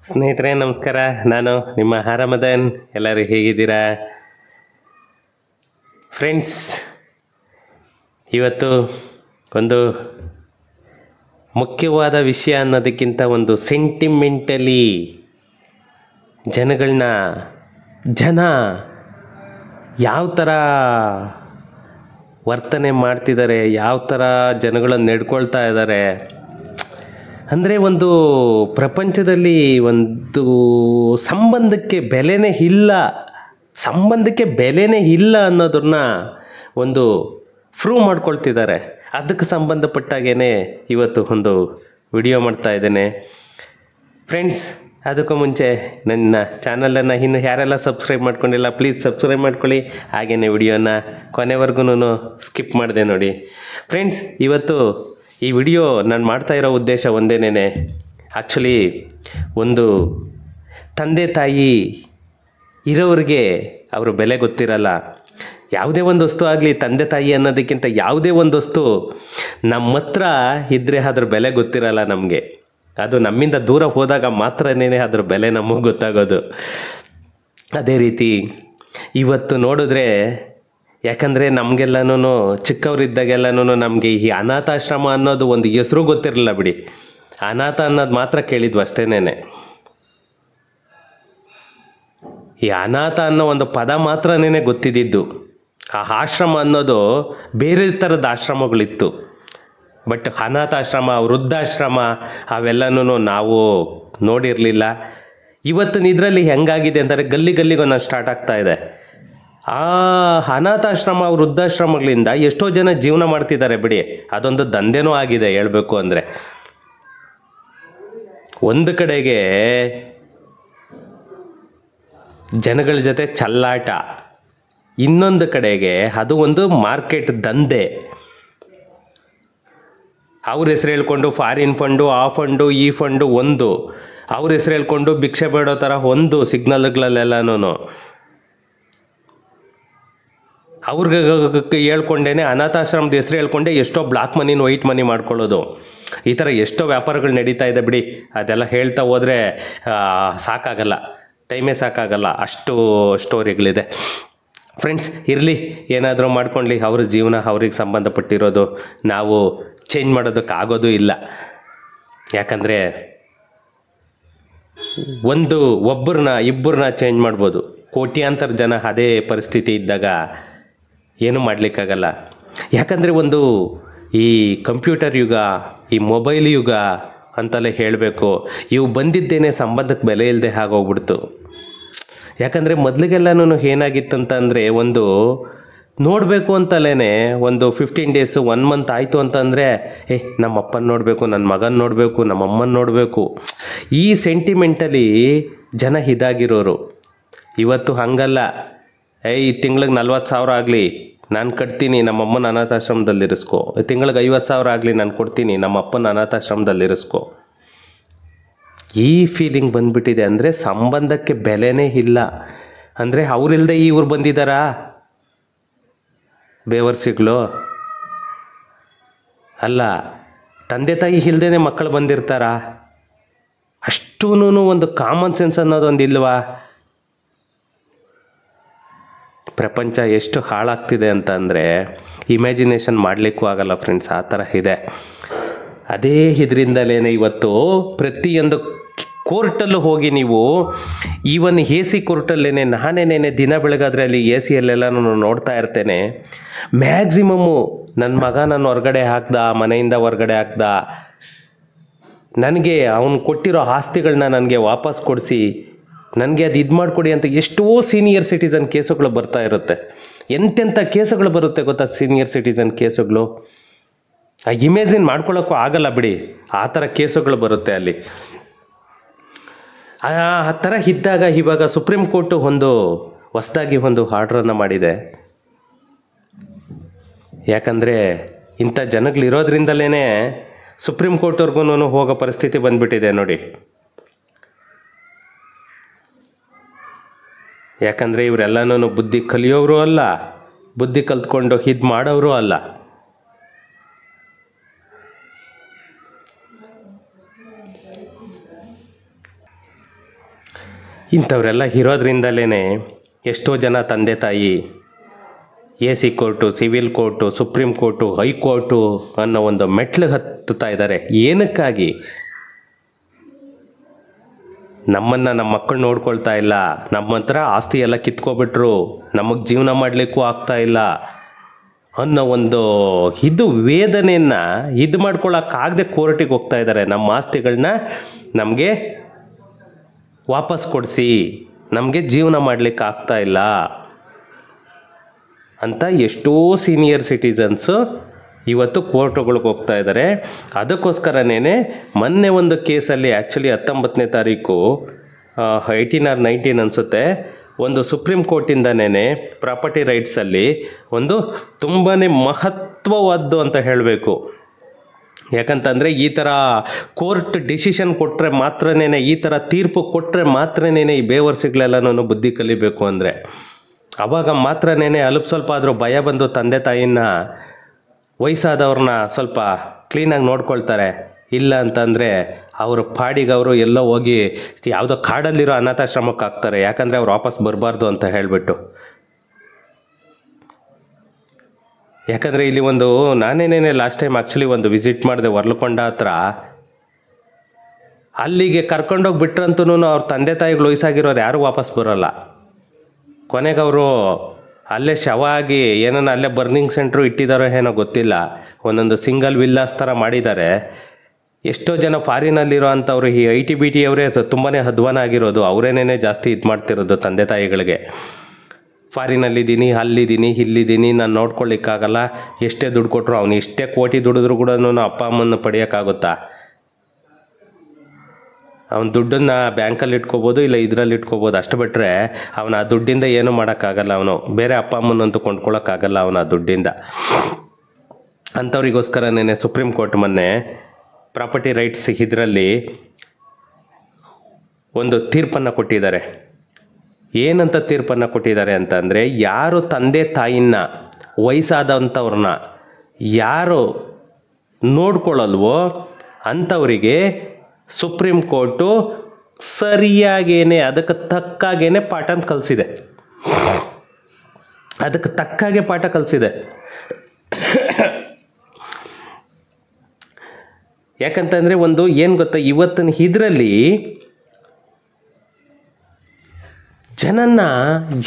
ಸ್ನೇಹಿತರೆ ನಮಸ್ಕಾರ. ನಾನು ನಿಮ್ಮ ಆರಾಮದನ್. ಎಲ್ಲರೂ ಹೇಗಿದ್ದೀರಾ ಫ್ರೆಂಡ್ಸ್? ಇವತ್ತು ಒಂದು ಮುಖ್ಯವಾದ ವಿಷಯ ಅನ್ನೋದಕ್ಕಿಂತ ಒಂದು ಸೆಂಟಿಮೆಂಟಲಿ ಜನ ಯಾವ ಥರ ವರ್ತನೆ ಮಾಡ್ತಿದ್ದಾರೆ, ಯಾವ ಥರ ಜನಗಳನ್ನು ನಡ್ಕೊಳ್ತಾ ಇದ್ದಾರೆ ಅಂದರೆ, ಒಂದು ಪ್ರಪಂಚದಲ್ಲಿ ಒಂದು ಸಂಬಂಧಕ್ಕೆ ಬೆಲೆನೇ ಇಲ್ಲ ಅನ್ನೋದನ್ನ ಒಂದು ಪ್ರೂವ್ ಮಾಡ್ಕೊಳ್ತಿದ್ದಾರೆ. ಅದಕ್ಕೆ ಸಂಬಂಧಪಟ್ಟಾಗೇ ಇವತ್ತು ಒಂದು ವಿಡಿಯೋ ಮಾಡ್ತಾ ಇದ್ದೇನೆ ಫ್ರೆಂಡ್ಸ್. ಅದಕ್ಕೂ ಮುಂಚೆ ನನ್ನ ಚಾನಲನ್ನು ಇನ್ನು ಯಾರೆಲ್ಲ ಸಬ್ಸ್ಕ್ರೈಬ್ ಮಾಡ್ಕೊಂಡಿಲ್ಲ ಪ್ಲೀಸ್ ಸಬ್ಸ್ಕ್ರೈಬ್ ಮಾಡ್ಕೊಳ್ಳಿ. ಹಾಗೆಯೇ ವಿಡಿಯೋನ ಕೊನೆವರೆಗೂ ಸ್ಕಿಪ್ ಮಾಡಿದೆ ನೋಡಿ ಫ್ರೆಂಡ್ಸ್. ಇವತ್ತು ಈ ವಿಡಿಯೋ ನಾನು ಮಾಡ್ತಾ ಇರೋ ಉದ್ದೇಶ ಒಂದೇನೇ. ಆ್ಯಕ್ಚುಲಿ ಒಂದು ತಂದೆ ತಾಯಿ ಇರೋರಿಗೆ ಅವರು ಬೆಲೆ ಗೊತ್ತಿರಲ್ಲ. ಯಾವುದೇ ಒಂದು ವಸ್ತು ಆಗಲಿ, ತಂದೆ ತಾಯಿ ಅನ್ನೋದಕ್ಕಿಂತ ಯಾವುದೇ ಒಂದು ವಸ್ತು ನಮ್ಮ ಹತ್ರ ಇದ್ದರೆ ಅದ್ರ ಬೆಲೆ ಗೊತ್ತಿರಲ್ಲ ನಮಗೆ. ಅದು ನಮ್ಮಿಂದ ದೂರ ಹೋದಾಗ ಮಾತ್ರನೇ ಅದ್ರ ಬೆಲೆ ನಮಗೆ ಗೊತ್ತಾಗೋದು. ಅದೇ ರೀತಿ ಇವತ್ತು ನೋಡಿದ್ರೆ, ಯಾಕಂದರೆ ನಮಗೆಲ್ಲನೂ ಚಿಕ್ಕವರಿದ್ದಾಗೆಲ್ಲನೂ ನಮಗೆ ಈ ಅನಾಥಾಶ್ರಮ ಅನ್ನೋದು ಒಂದು ಹೆಸರು ಗೊತ್ತಿರಲಿಲ್ಲ ಬಿಡಿ. ಅನಾಥ ಅನ್ನೋದು ಮಾತ್ರ ಕೇಳಿದ್ವು ಅಷ್ಟೇನೆ. ಈ ಅನಾಥ ಅನ್ನೋ ಒಂದು ಪದ ಮಾತ್ರನೇ ಗೊತ್ತಿದ್ದಿದ್ದು. ಆ ಆಶ್ರಮ ಅನ್ನೋದು ಬೇರೆ ಥರದ ಆಶ್ರಮಗಳಿತ್ತು. ಬಟ್ ಅನಾಥಾಶ್ರಮ, ವೃದ್ಧಾಶ್ರಮ ಅವೆಲ್ಲನೂ ನಾವು ನೋಡಿರಲಿಲ್ಲ. ಇವತ್ತಿನ ಇದರಲ್ಲಿ ಹೆಂಗಾಗಿದೆ ಅಂದರೆ ಗಲ್ಲಿಗೊಂದು ಸ್ಟಾರ್ಟ್ ಆಗ್ತಾ ಇದೆ. ಆ ಅನಾಥಾಶ್ರಮ, ವೃದ್ಧಾಶ್ರಮಗಳಿಂದ ಎಷ್ಟೋ ಜನ ಜೀವನ ಮಾಡ್ತಿದ್ದಾರೆ ಬಿಡಿ. ಅದೊಂದು ದಂಧೆನೂ ಆಗಿದೆ ಹೇಳಬೇಕು ಅಂದರೆ. ಒಂದು ಕಡೆಗೆ ಜನಗಳ ಜೊತೆ ಚಲ್ಲಾಟ, ಇನ್ನೊಂದು ಕಡೆಗೆ ಅದು ಒಂದು ಮಾರ್ಕೆಟ್ ದಂಧೆ. ಅವ್ರ ಹೆಸರು ಹೇಳ್ಕೊಂಡು ಫಾರಿನ್ ಫಂಡು, ಆ ಫಂಡು, ಈ ಫಂಡು ಒಂದು, ಅವ್ರ ಹೆಸರು ಹೇಳ್ಕೊಂಡು ಭಿಕ್ಷೆ ಬೇಡೋ ಥರ ಒಂದು ಸಿಗ್ನಲ್ಗಳಲ್ಲೆಲ್ಲನೂ ಅವ್ರಿಗೆ ಹೇಳ್ಕೊಂಡೇನೆ, ಅನಾಥಾಶ್ರಮದ ಹೆಸರು ಹೇಳ್ಕೊಂಡೆ ಎಷ್ಟೋ ಬ್ಲಾಕ್ ಮನಿನ ವೈಟ್ ಮನಿ ಮಾಡ್ಕೊಳ್ಳೋದು. ಈ ಥರ ಎಷ್ಟೋ ವ್ಯಾಪಾರಗಳು ನಡೀತಾ ಇದೆ ಬಿಡಿ. ಅದೆಲ್ಲ ಹೇಳ್ತಾ ಹೋದರೆ ಸಾಕಾಗಲ್ಲ, ಟೈಮೇ ಸಾಕಾಗಲ್ಲ, ಅಷ್ಟು ಸ್ಟೋರಿಗಳಿದೆ ಫ್ರೆಂಡ್ಸ್. ಇರಲಿ, ಏನಾದರೂ ಮಾಡ್ಕೊಳ್ಳಿ, ಅವ್ರ ಜೀವನ ಅವ್ರಿಗೆ ಸಂಬಂಧಪಟ್ಟಿರೋದು. ನಾವು ಚೇಂಜ್ ಮಾಡೋದಕ್ಕಾಗೋದು ಇಲ್ಲ. ಯಾಕಂದರೆ ಇಬ್ಬರನ್ನ ಚೇಂಜ್ ಮಾಡ್ಬೋದು. ಕೋಟ್ಯಾಂತರ ಜನ ಅದೇ ಪರಿಸ್ಥಿತಿ ಇದ್ದಾಗ ಏನೂ ಮಾಡಲಿಕ್ಕಾಗಲ್ಲ. ಯಾಕಂದರೆ ಒಂದು ಈ ಕಂಪ್ಯೂಟರ್ ಯುಗ, ಈ ಮೊಬೈಲ್ ಯುಗ ಅಂತಲೇ ಹೇಳಬೇಕು. ಇವು ಬಂದಿದ್ದೇನೆ ಸಂಬಂಧಕ್ಕೆ ಬೆಲೆ ಇಲ್ಲದೆ ಆಗೋಗ್ಬಿಡ್ತು. ಯಾಕಂದರೆ ಮೊದಲಿಗೆಲ್ಲನೂ ಏನಾಗಿತ್ತಂತಂದರೆ, ಒಂದು ನೋಡಬೇಕು ಅಂತಲೇ ಒಂದು 15 days 1 month ಆಯಿತು ಅಂತಂದರೆ, ನಮ್ಮ ಅಪ್ಪನ ನೋಡಬೇಕು, ನನ್ನ ಮಗನ ನೋಡಬೇಕು, ನಮ್ಮ ಅಮ್ಮನ ನೋಡಬೇಕು, ಈ ಸೆಂಟಿಮೆಂಟಲಿ ಜನ ಇದಾಗಿರೋರು. ಇವತ್ತು ಹಾಗಲ್ಲ. ಈ ತಿಂಗಳಿಗೆ 40,000 ಆಗಲಿ ನಾನು ಕಟ್ತೀನಿ, ನಮ್ಮ ಅಮ್ಮನ ಅನಾಥಾಶ್ರಮದಲ್ಲಿ ಇರಿಸ್ಕೊ. ತಿಂಗಳಿಗೆ 50,000 ಆಗಲಿ ನಾನು ಕೊಡ್ತೀನಿ, ನಮ್ಮ ಅಪ್ಪನ ಅನಾಥಾಶ್ರಮದಲ್ಲಿ ಇರಿಸ್ಕೊ. ಈ ಫೀಲಿಂಗ್ ಬಂದ್ಬಿಟ್ಟಿದೆ. ಅಂದರೆ ಸಂಬಂಧಕ್ಕೆ ಬೆಲೆನೇ ಇಲ್ಲ. ಅಂದರೆ ಅವರಿಲ್ಲದೆ ಇವ್ರು ಬಂದಿದ್ದಾರಾ ಬೇವರ್ಸಿಗಳು? ಅಲ್ಲ. ತಂದೆ ತಾಯಿ ಇಲ್ಲದೇ ಮಕ್ಕಳು ಬಂದಿರ್ತಾರಾ? ಅಷ್ಟೂ ಒಂದು ಕಾಮನ್ ಸೆನ್ಸ್ ಅನ್ನೋದೊಂದು ಇಲ್ವಾ? ಪ್ರಪಂಚ ಎಷ್ಟು ಹಾಳಾಗ್ತಿದೆ ಅಂತ ಅಂದರೆ ಇಮ್ಯಾಜಿನೇಷನ್ ಮಾಡಲಿಕ್ಕೂ ಆಗಲ್ಲ ಫ್ರೆಂಡ್ಸ್. ಆ ಥರ ಇದೆ. ಅದೇ ಇದರಿಂದಲೇ ಇವತ್ತು ಪ್ರತಿಯೊಂದು ಕೋರ್ಟಲ್ಲೂ ಹೋಗಿ ನೀವು, ಈವನ್ AC ಕೋರ್ಟಲ್ಲೇ ನಾನೇನೇ ದಿನ ಬೆಳಗಾದ್ರೆ ಅಲ್ಲಿ ACಯಲ್ಲೆಲ್ಲ ನಾನು ನೋಡ್ತಾ ಇರ್ತೇನೆ. ಮ್ಯಾಕ್ಸಿಮಮ್ಮು ನನ್ನ ಮಗ ನನ್ನ ಹೊರಗಡೆ ಹಾಕ್ದ, ಮನೆಯಿಂದ ಹೊರಗಡೆ ಹಾಕ್ದ, ನನಗೆ ಅವನು ಕೊಟ್ಟಿರೋ ಆಸ್ತಿಗಳನ್ನ ನನಗೆ ವಾಪಸ್ ಕೊಡಿಸಿ, ನನಗೆ ಅದು ಇದು ಮಾಡಿಕೊಡಿ ಅಂತ ಎಷ್ಟೋ ಸೀನಿಯರ್ ಸಿಟಿಸನ್ ಕೇಸುಗಳು ಬರ್ತಾ ಇರುತ್ತೆ. ಎಂತೆಂಥ ಕೇಸುಗಳು ಬರುತ್ತೆ ಗೊತ್ತಾ, ಸೀನಿಯರ್ ಸಿಟಿಸನ್ ಕೇಸುಗಳು. ಇಮೇಜಿನ್ ಮಾಡ್ಕೊಳ್ಳೋಕ್ಕೂ ಆಗಲ್ಲ ಬಿಡಿ, ಆ ಥರ ಕೇಸುಗಳು ಬರುತ್ತೆ ಅಲ್ಲಿ. ಆ ಥರ ಇದ್ದಾಗ ಇವಾಗ ಸುಪ್ರೀಂ ಕೋರ್ಟು ಹೊಸದಾಗಿ ಒಂದು ಆರ್ಡ್ರನ್ನು ಮಾಡಿದೆ. ಯಾಕಂದರೆ ಇಂಥ ಜನಗಳಿರೋದ್ರಿಂದಲೇ ಸುಪ್ರೀಂ ಕೋರ್ಟ್ವರೆಗೂ ಹೋಗೋ ಪರಿಸ್ಥಿತಿ ಬಂದುಬಿಟ್ಟಿದೆ ನೋಡಿ. ಯಾಕಂದರೆ ಇವರೆಲ್ಲನೂ ಬುದ್ಧಿ ಕಲಿಯೋರು ಅಲ್ಲ, ಬುದ್ಧಿ ಕಲ್ತ್ಕೊಂಡು ಇದು ಮಾಡೋರು ಅಲ್ಲ. ಇಂಥವರೆಲ್ಲ ಇರೋದ್ರಿಂದಲೇ ಎಷ್ಟೋ ಜನ ತಂದೆ ತಾಯಿ AC court, civil court, supreme court, high court ಅನ್ನೋ ಒಂದು ಮೆಟ್ಲಿಗೆ ಹತ್ತುತ್ತಾ ಇದ್ದಾರೆ. ಏನಕ್ಕಾಗಿ? ನಮ್ಮನ್ನು ನಮ್ಮ ಮಕ್ಕಳು ನೋಡ್ಕೊಳ್ತಾ ಇಲ್ಲ, ನಮ್ಮ ಹತ್ರ ಆಸ್ತಿ ಎಲ್ಲ ಕಿತ್ಕೊಬಿಟ್ರು, ನಮಗೆ ಜೀವನ ಮಾಡಲಿಕ್ಕೂ ಆಗ್ತಾ ಇಲ್ಲ ಅನ್ನೋ ಒಂದು ವೇದನೆಯನ್ನು ಮಾಡ್ಕೊಳ್ಳೋಕ್ಕಾಗದೆ ಕೋರ್ಟಿಗೆ ಹೋಗ್ತಾ ಇದ್ದಾರೆ. ನಮ್ಮ ಆಸ್ತಿಗಳನ್ನ ನಮಗೆ ವಾಪಸ್ ಕೊಡಿಸಿ, ನಮಗೆ ಜೀವನ ಮಾಡಲಿಕ್ಕೆ ಆಗ್ತಾ ಇಲ್ಲ ಅಂತ ಎಷ್ಟೋ ಸೀನಿಯರ್ ಸಿಟಿಸನ್ಸು ಇವತ್ತು ಕೋರ್ಟುಗಳಿಗೆ ಹೋಗ್ತಾ ಇದ್ದಾರೆ. ಅದಕ್ಕೋಸ್ಕರನೇ ಮೊನ್ನೆ ಒಂದು ಕೇಸಲ್ಲಿ ಆ್ಯಕ್ಚುಲಿ 19ನೇ ತಾರೀಕು 18 or 19 ಅನಿಸುತ್ತೆ, ಒಂದು ಸುಪ್ರೀಂ ಕೋರ್ಟಿಂದನೇ ಪ್ರಾಪರ್ಟಿ ರೈಟ್ಸಲ್ಲಿ ಒಂದು ತುಂಬಾ ಮಹತ್ವವಾದ್ದು ಅಂತ ಹೇಳಬೇಕು. ಯಾಕಂತಂದರೆ ಈ ಥರ ಕೋರ್ಟ್ ಡಿಸಿಷನ್ ಕೊಟ್ಟರೆ ಮಾತ್ರನೇ, ಈ ಥರ ತೀರ್ಪು ಕೊಟ್ಟರೆ ಮಾತ್ರನೇ ಈ ಬೇವರ್ಸಿಗಳೆಲ್ಲನೂ ಬುದ್ಧಿ ಕಲಿಬೇಕು. ಅಂದರೆ ಆವಾಗ ಮಾತ್ರನೇ ಅಲ್ಪ ಸ್ವಲ್ಪ ಆದರೂ ಭಯ ಬಂದು ತಂದೆ ತಾಯಿನ, ವಯಸ್ಸಾದವ್ರನ್ನ ಸ್ವಲ್ಪ ಕ್ಲೀನಾಗಿ ನೋಡ್ಕೊಳ್ತಾರೆ. ಇಲ್ಲ ಅಂತಂದರೆ ಅವರು ಪಾಡಿಗೆ ಅವರು ಎಲ್ಲೋ ಹೋಗಿ ಯಾವುದೋ ಕಾಡಲ್ಲಿರೋ ಅನಾಥಾಶ್ರಮಕ್ಕೆ ಹಾಕ್ತಾರೆ. ಯಾಕಂದರೆ ಅವ್ರು ವಾಪಸ್ ಬರಬಾರ್ದು ಅಂತ ಹೇಳಿಬಿಟ್ಟು. ಯಾಕಂದರೆ ಇಲ್ಲಿ ಒಂದು ನಾನೇನೇ ಲಾಸ್ಟ್ ಟೈಮ್ ಆ್ಯಕ್ಚುಲಿ ಒಂದು ವಿಸಿಟ್ ಮಾಡಿದೆ ವರ್ಲಕೊಂಡ ಹತ್ರ. ಅಲ್ಲಿಗೆ ಕರ್ಕೊಂಡೋಗಿ ಬಿಟ್ರಂತೂ ಅವ್ರ ತಂದೆ ತಾಯಿಗಳು ವಯಸ್ಸಾಗಿರೋರು ಯಾರೂ ವಾಪಸ್ ಬರೋಲ್ಲ. ಕೊನೆಗೆ ಅವರು ಅಲ್ಲೇ ಶವ ಆಗಿ ಏನನ್ನ ಅಲ್ಲೇ ಬರ್ನಿಂಗ್ ಸೆಂಟ್ರು ಇಟ್ಟಿದ್ದಾರೋ ಏನೋ ಗೊತ್ತಿಲ್ಲ, ಒಂದೊಂದು ಸಿಂಗಲ್ ವಿಲ್ಲಾಸ್ ಥರ ಮಾಡಿದ್ದಾರೆ. ಎಷ್ಟೋ ಜನ ಫಾರಿನಲ್ಲಿರೋ ಅಂಥವ್ರು ಈ ITBT ಅವರೇ ತುಂಬಾ ಅಧ್ವಾನ ಆಗಿರೋದು, ಅವರೇನೇ ಜಾಸ್ತಿ ಇದು ಮಾಡ್ತಿರೋದು ತಂದೆ ತಾಯಿಗಳಿಗೆ. ಫಾರಿನಲ್ಲಿದ್ದೀನಿ, ಅಲ್ಲಿದ್ದೀನಿ, ಇಲ್ಲಿದ್ದೀನಿ, ನಾನು ನೋಡ್ಕೊಳ್ಳಿಕ್ಕಾಗಲ್ಲ, ಎಷ್ಟೇ ದುಡ್ಡು ಕೊಟ್ಟರು, ಅವನು ಎಷ್ಟೇ ಕೋಟಿ ದುಡಿದ್ರು ಕೂಡ ಅಪ್ಪ ಅಮ್ಮನ ಪಡೆಯೋಕ್ಕಾಗುತ್ತಾ? ಅವನ ದುಡ್ಡನ್ನು ಬ್ಯಾಂಕಲ್ಲಿ ಇಟ್ಕೋಬೋದು, ಇಲ್ಲ ಇದರಲ್ಲಿ ಇಟ್ಕೋಬೋದು, ಅಷ್ಟು ಬಿಟ್ಟರೆ ಅವನ ಆ ದುಡ್ಡಿಂದ ಏನೂ ಮಾಡೋಕ್ಕಾಗಲ್ಲ. ಅವನು ಬೇರೆ ಅಪ್ಪ ಅಮ್ಮನಂತೂ ಕೊಂಡ್ಕೊಳ್ಳೋಕ್ಕಾಗಲ್ಲ ಅವನ ಆ ದುಡ್ಡಿಂದ. ಅಂಥವ್ರಿಗೋಸ್ಕರನೇ ಸುಪ್ರೀಂ ಕೋರ್ಟ್ ಮೊನ್ನೆ ಪ್ರಾಪರ್ಟಿ ರೈಟ್ಸ್ ಇದರಲ್ಲಿ ಒಂದು ತೀರ್ಪನ್ನು ಕೊಟ್ಟಿದ್ದಾರೆ. ಏನಂತ ತೀರ್ಪನ್ನು ಕೊಟ್ಟಿದ್ದಾರೆ ಅಂತಂದರೆ, ಯಾರು ತಂದೆ ತಾಯಿನ, ವಯಸ್ಸಾದಂಥವ್ರನ್ನ ಯಾರು ನೋಡ್ಕೊಳ್ಳಲ್ವೋ ಅಂಥವರಿಗೆ ಸುಪ್ರೀಂ ಕೋರ್ಟು ಸರಿಯಾಗೇನೆ ಅದಕ್ಕೆ ತಕ್ಕಾಗೇನೆ ಪಾಠನ ಕಲಿಸಿದೆ. ಅದಕ್ಕೆ ತಕ್ಕಾಗೆ ಪಾಠ ಕಲಿಸಿದೆ. ಯಾಕಂತಂದರೆ ಒಂದು ಏನು ಗೊತ್ತಾ, ಇವತ್ತಿನ ಇದರಲ್ಲಿ ಜನನ್ನ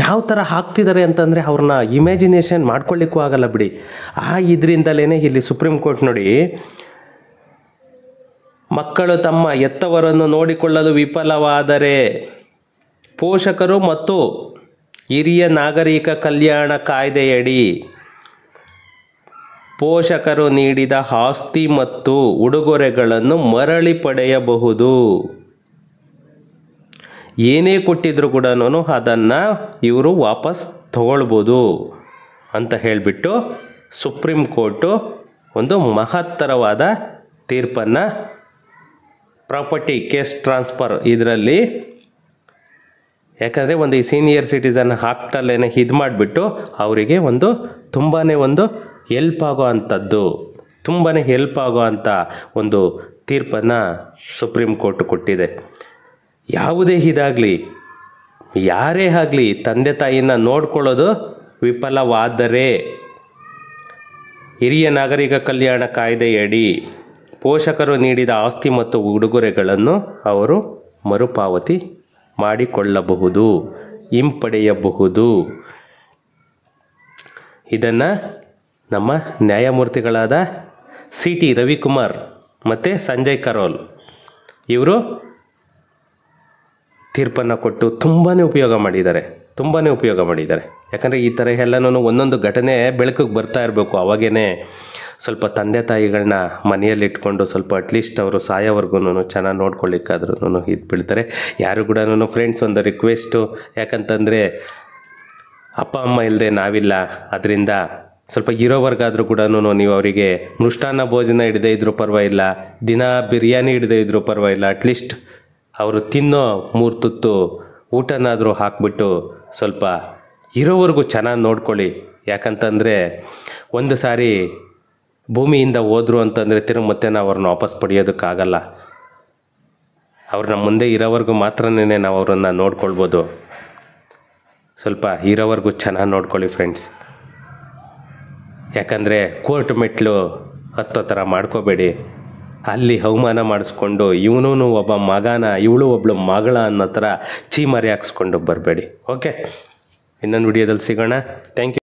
ಯಾವ ಥರ ಹಾಕ್ತಿದ್ದಾರೆ ಅಂತಂದರೆ ಅವ್ರನ್ನ ಇಮ್ಯಾಜಿನೇಷನ್ ಮಾಡ್ಕೊಳ್ಳಿಕ್ಕೂ ಆಗಲ್ಲ ಬಿಡಿ. ಆ ಇದರಿಂದಲೇ ಇಲ್ಲಿ ಸುಪ್ರೀಂ ಕೋರ್ಟ್ ನೋಡಿ, ಮಕ್ಕಳು ತಮ್ಮ ಹೆತ್ತವರನ್ನು ನೋಡಿಕೊಳ್ಳಲು ವಿಫಲವಾದರೆ ಪೋಷಕರು ಮತ್ತು ಹಿರಿಯ ನಾಗರಿಕ ಕಲ್ಯಾಣ ಕಾಯ್ದೆಯಡಿ ಪೋಷಕರು ನೀಡಿದ ಆಸ್ತಿ ಮತ್ತು ಉಡುಗೊರೆಗಳನ್ನು ಮರಳಿ ಪಡೆಯಬಹುದು. ಏನೇ ಕೊಟ್ಟಿದ್ರು ಕೂಡ ಅದನ್ನು ಇವರು ವಾಪಸ್ ತಗೊಳ್ಬೋದು ಅಂತ ಹೇಳಿಬಿಟ್ಟು ಸುಪ್ರೀಂ ಕೋರ್ಟು ಒಂದು ಮಹತ್ತರವಾದ ತೀರ್ಪನ್ನು ಪ್ರಾಪರ್ಟಿ ಕೇಸ್ ಟ್ರಾನ್ಸ್ಫರ್ ಇದರಲ್ಲಿ, ಯಾಕಂದರೆ ಒಂದು ಈ ಸೀನಿಯರ್ ಸಿಟಿಸನ್ ಆ್ಯಕ್ಟಲ್ಲೇ ಇದು ಮಾಡಿಬಿಟ್ಟು ಅವರಿಗೆ ಒಂದು ತುಂಬಾ ಒಂದು ಹೆಲ್ಪ್ ಆಗೋ ಅಂಥದ್ದು, ತುಂಬಾ ಹೆಲ್ಪ್ ಆಗೋ ಅಂಥ ಒಂದು ತೀರ್ಪನ್ನು ಸುಪ್ರೀಂ ಕೋರ್ಟ್ ಕೊಟ್ಟಿದೆ. ಯಾವುದೇ ಇದಾಗಲಿ, ಯಾರೇ ಆಗಲಿ, ತಂದೆ ತಾಯಿನ ನೋಡ್ಕೊಳ್ಳೋದು ವಿಫಲವಾದರೆ ಹಿರಿಯ ನಾಗರಿಕ ಕಲ್ಯಾಣ ಕಾಯ್ದೆಯಡಿ ಪೋಷಕರು ನೀಡಿದ ಆಸ್ತಿ ಮತ್ತು ಉಡುಗೊರೆಗಳನ್ನು ಅವರು ಮರುಪಾವತಿ ಮಾಡಿಕೊಳ್ಳಬಹುದು, ಹಿಂಪಡೆಯಬಹುದು. ಇದನ್ನು ನಮ್ಮ ನ್ಯಾಯಮೂರ್ತಿಗಳಾದ CT ರವಿಕುಮಾರ್ ಮತ್ತು ಸಂಜಯ್ ಕರೋಲ್ ಇವರು ತೀರ್ಪನ್ನು ಕೊಟ್ಟು ತುಂಬಾ ಉಪಯೋಗ ಮಾಡಿದ್ದಾರೆ. ಯಾಕಂದರೆ ಈ ಥರ ಎಲ್ಲನೂ ಒಂದೊಂದು ಘಟನೆ ಬೆಳಕಿಗೆ ಬರ್ತಾ ಇರಬೇಕು. ಅವಾಗೇ ಸ್ವಲ್ಪ ತಂದೆ ತಾಯಿಗಳನ್ನ ಮನೆಯಲ್ಲಿಟ್ಕೊಂಡು ಸ್ವಲ್ಪ ಅಟ್ಲೀಸ್ಟ್ ಅವರು ಸಾಯೋವರೆಗೂ ಚೆನ್ನಾಗಿ ನೋಡ್ಕೊಳ್ಳಿಕ್ಕಾದ್ರೂ ಇದು ಬೀಳ್ತಾರೆ. ಯಾರು ಕೂಡ ಫ್ರೆಂಡ್ಸ್ ಒಂದು ರಿಕ್ವೆಸ್ಟು, ಯಾಕಂತಂದರೆ ಅಪ್ಪ ಅಮ್ಮ ಇಲ್ಲದೆ ನಾವಿಲ್ಲ, ಅದರಿಂದ ಸ್ವಲ್ಪ ಇರೋವರೆಗಾದರೂ ಕೂಡ ನೀವು ಅವರಿಗೆ ಮೃಷ್ಟಾನ್ನ ಭೋಜನ ಹಿಡದೇ ಇದ್ರೂ ಪರವಾಗಿಲ್ಲ, ದಿನ ಬಿರಿಯಾನಿ ಹಿಡದೇ ಇದ್ರೂ ಪರವಾಗಿಲ್ಲ, ಅಟ್ಲೀಸ್ಟ್ ಅವರು ತಿನ್ನೋ 3 ತುತ್ತು ಊಟನಾದರೂ ಹಾಕ್ಬಿಟ್ಟು ಸ್ವಲ್ಪ ಇರೋವರೆಗೂ ಚೆನ್ನಾಗಿ ನೋಡ್ಕೊಳ್ಳಿ. ಯಾಕಂತಂದರೆ ಒಂದು ಸಾರಿ ಭೂಮಿಯಿಂದ ಹೋದ್ರು ಅಂತಂದರೆ ತಿರುಗಿ ಮತ್ತೆ ನಾವು ಅವ್ರನ್ನ ವಾಪಸ್ ಪಡೆಯೋದಕ್ಕಾಗಲ್ಲ. ಅವ್ರು ನಮ್ಮ ಮುಂದೆ ಇರೋವರೆಗೂ ಮಾತ್ರನೇ ನಾವು ಅವರನ್ನು ನೋಡ್ಕೊಳ್ಬೋದು. ಸ್ವಲ್ಪ ಇರೋವರೆಗೂ ಚೆನ್ನಾಗಿ ನೋಡ್ಕೊಳ್ಳಿ ಫ್ರೆಂಡ್ಸ್. ಯಾಕಂದರೆ ಕೋರ್ಟ್ ಮೆಟ್ಲು ಹತ್ತೋ ಥರ ಮಾಡ್ಕೋಬೇಡಿ. ಅಲ್ಲಿ ಅವಮಾನ ಮಾಡಿಸ್ಕೊಂಡು ಇವನೂ ಒಬ್ಬ ಮಗನ ಇವಳು ಒಬ್ಬಳು ಮಗಳ ಅನ್ನೋ ಥರ ಚೀಮಾರಿ ಹಾಕ್ಸ್ಕೊಂಡು ಬರಬೇಡಿ. ಓಕೆ, ಇನ್ನೊಂದು ವಿಡಿಯೋದಲ್ಲಿ ಸಿಗೋಣ. Thank you.